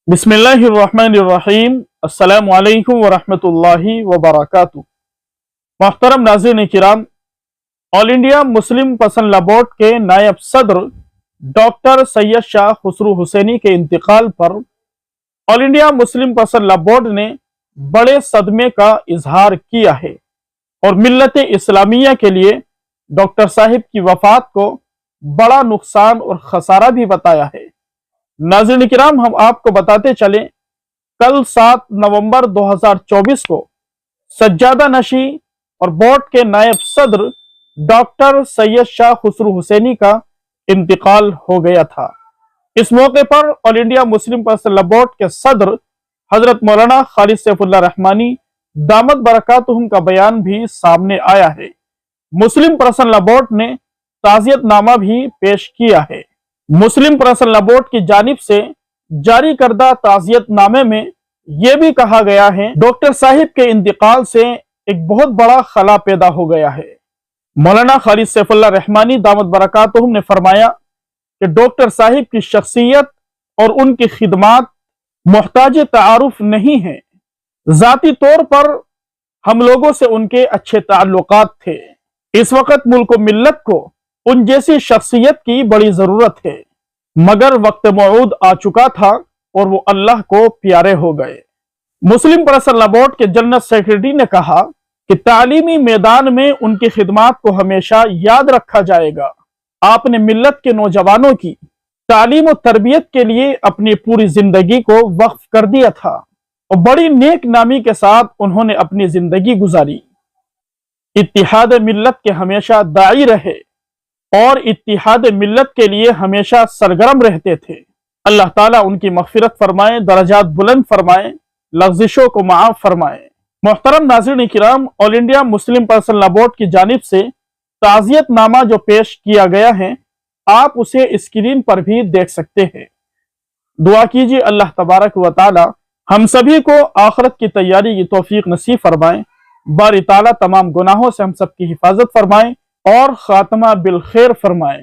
बिस्मिल्लाहिर्रहमानिर्रहीम। अस्सलामु अलैकुम वरहमतुल्लाहि वबरकातुहू। मोहतरम नाज़रीन किराम, ऑल इंडिया मुस्लिम पसंद बोर्ड के नायब सदर डॉक्टर सैयद शाह खुसरू हुसैनी के इंतकाल पर ऑल इंडिया मुस्लिम पसंद बोर्ड ने बड़े सदमे का इजहार किया है और मिल्लत इस्लामिया के लिए डॉक्टर साहिब की वफात को बड़ा नुकसान और खसारा भी बताया है। नाज़रीन किराम, हम आपको बताते चले, कल 7 नवंबर 2024 को सज्जादा नशी और बोर्ड के नायब सदर डॉक्टर सैयद शाह खुसरू हुसैनी का इंतकाल हो गया था। इस मौके पर all India Muslim personal board के सदर हजरत मौलाना खालिद सैफुल्लाह रहमानी दामत बरकातुहुम का बयान भी सामने आया है। मुस्लिम पर्सनल बोर्ड ने ताज़ियतनामा भी पेश किया है। मुस्लिम पर्सनल बोर्ड की जानिब से जारी करदा ताज़ियतनामे में यह भी कहा गया है, डॉक्टर साहिब के इंतकाल से एक बहुत बड़ा खला पैदा हो गया है। मौलाना खालिद सैफुल्लाह रहमानी दामत बरकातुहुम ने फरमाया कि डॉक्टर साहिब की शख्सियत और उनकी खिदमात मोहताज तारुफ नहीं है। जाती तौर पर हम लोगों से उनके अच्छे ताल्लुकात थे। इस वक्त मुल्क व मिल्लत को उन जैसी शख्सियत की बड़ी जरूरत है, मगर वक्त मौऊद आ चुका था और वो अल्लाह को प्यारे हो गए। मुस्लिम पर्सनल बोर्ड के जनरल सेक्रेटरी ने कहा कि तालीमी मैदान में उनकी खिदमात को हमेशा याद रखा जाएगा। आपने मिल्लत के नौजवानों की तालीम और तरबियत के लिए अपनी पूरी जिंदगी को वक्फ कर दिया था और बड़ी नेक नामी के साथ उन्होंने अपनी जिंदगी गुजारी। इत्तिहाद मिल्लत के हमेशा दाई रहे और इत्तिहाद मिल्लत के लिए हमेशा सरगर्म रहते थे। अल्लाह ताला उनकी मग़फ़िरत फरमाए, दरजात बुलंद फरमाए, लग़्ज़िशों को माफ़ फरमाए। मोहतरम नाज़रीन किराम, all India Muslim personal board की जानिब से ताज़ियतनामा जो पेश किया गया है, आप उसे स्क्रीन पर भी देख सकते हैं। दुआ कीजिए अल्लाह तबारक व तआला हम सभी को आखिरत की तैयारी की तौफीक नसीब फरमाए, बारी ताला तमाम गुनाहों से हम सब की हिफाजत फरमाए और खात्मा बिल खैर फरमाए।